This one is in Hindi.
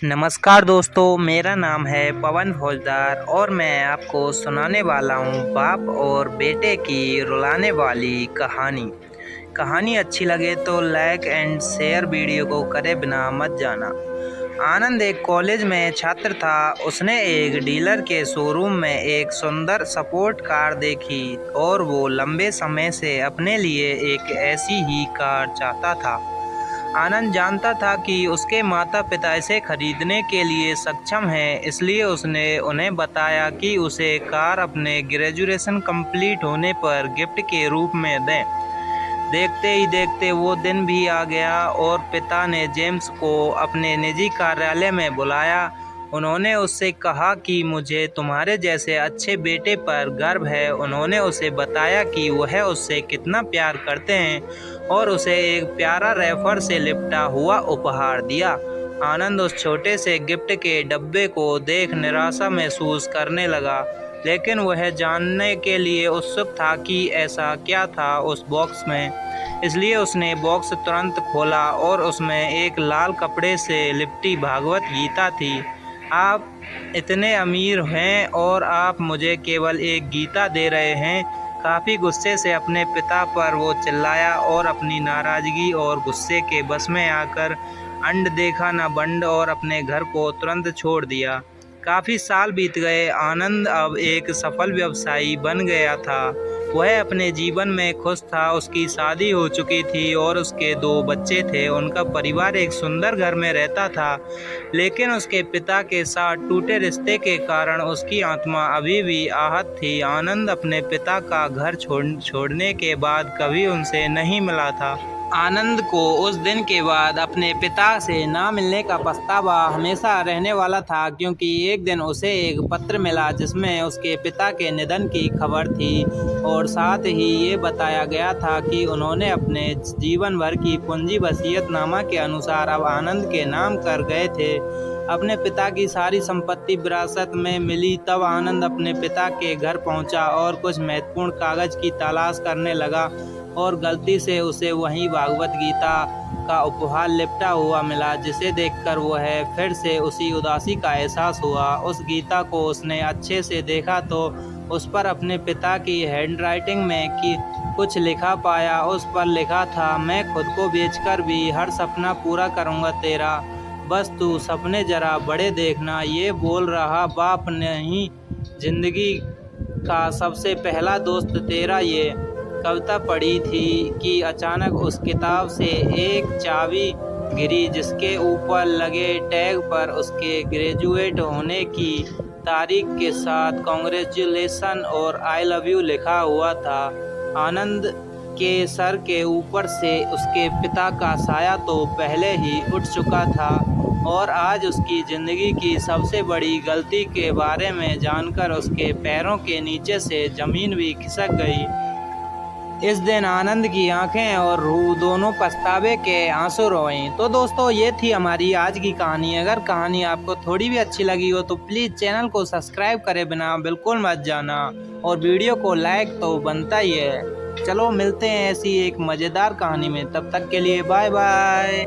नमस्कार दोस्तों, मेरा नाम है पवन फौजदार और मैं आपको सुनाने वाला हूँ बाप और बेटे की रुलाने वाली कहानी। कहानी अच्छी लगे तो लाइक एंड शेयर वीडियो को करे बिना मत जाना। आनंद एक कॉलेज में छात्र था। उसने एक डीलर के शोरूम में एक सुंदर स्पोर्ट कार देखी और वो लंबे समय से अपने लिए एक ऐसी ही कार चाहता था। आनंद जानता था कि उसके माता-पिता इसे खरीदने के लिए सक्षम हैं, इसलिए उसने उन्हें बताया कि उसे कार अपने ग्रेजुएशन कंप्लीट होने पर गिफ्ट के रूप में दें। देखते ही देखते वो दिन भी आ गया और पिता ने जेम्स को अपने निजी कार्यालय में बुलाया। उन्होंने उससे कहा कि मुझे तुम्हारे जैसे अच्छे बेटे पर गर्व है। उन्होंने उसे बताया कि वह उससे कितना प्यार करते हैं और उसे एक प्यारा रैपर से लिपटा हुआ उपहार दिया। आनंद उस छोटे से गिफ्ट के डब्बे को देख निराशा महसूस करने लगा, लेकिन वह जानने के लिए उत्सुक था कि ऐसा क्या था उस बॉक्स में। इसलिए उसने बॉक्स तुरंत खोला और उसमें एक लाल कपड़े से लिपटी भागवत गीता थी। आप इतने अमीर हैं और आप मुझे केवल एक गीता दे रहे हैं। काफ़ी गुस्से से अपने पिता पर वो चिल्लाया और अपनी नाराज़गी और गुस्से के बस में आकर अंड देखा न बंड और अपने घर को तुरंत छोड़ दिया। काफ़ी साल बीत गए। आनंद अब एक सफल व्यवसायी बन गया था। वह अपने जीवन में खुश था। उसकी शादी हो चुकी थी और उसके 2 बच्चे थे। उनका परिवार एक सुंदर घर में रहता था, लेकिन उसके पिता के साथ टूटे रिश्ते के कारण उसकी आत्मा अभी भी आहत थी। आनंद अपने पिता का घर छोड़ने के बाद कभी उनसे नहीं मिला था। आनंद को उस दिन के बाद अपने पिता से ना मिलने का पछतावा हमेशा रहने वाला था, क्योंकि एक दिन उसे एक पत्र मिला जिसमें उसके पिता के निधन की खबर थी और साथ ही ये बताया गया था कि उन्होंने अपने जीवन भर की पूंजी वसीयतनामा के अनुसार अब आनंद के नाम कर गए थे। अपने पिता की सारी संपत्ति विरासत में मिली। तब आनंद अपने पिता के घर पहुंचा और कुछ महत्वपूर्ण कागज की तलाश करने लगा और गलती से उसे वहीं भागवत गीता का उपहार लिपटा हुआ मिला, जिसे देखकर वह फिर से उसी उदासी का एहसास हुआ। उस गीता को उसने अच्छे से देखा तो उस पर अपने पिता की हैंडराइटिंग में कि कुछ लिखा पाया। उस पर लिखा था, मैं खुद को बेचकर भी हर सपना पूरा करूँगा तेरा, बस तू सपने जरा बड़े देखना। ये बोल रहा बाप नहीं, जिंदगी का सबसे पहला दोस्त तेरा। ये कविता पढ़ी थी कि अचानक उस किताब से एक चाबी गिरी, जिसके ऊपर लगे टैग पर उसके ग्रेजुएट होने की तारीख के साथ कॉन्ग्रेचुलेसन और आई लव यू लिखा हुआ था। आनंद के सर के ऊपर से उसके पिता का साया तो पहले ही उठ चुका था और आज उसकी ज़िंदगी की सबसे बड़ी गलती के बारे में जानकर उसके पैरों के नीचे से ज़मीन भी खिसक गई। इस दिन आनंद की आंखें और रूह दोनों पछतावे के आंसू रोईं। तो दोस्तों, ये थी हमारी आज की कहानी। अगर कहानी आपको थोड़ी भी अच्छी लगी हो तो प्लीज़ चैनल को सब्सक्राइब करे बिना बिल्कुल मत जाना और वीडियो को लाइक तो बनता ही है। चलो मिलते हैं ऐसी एक मज़ेदार कहानी में, तब तक के लिए बाय बाय।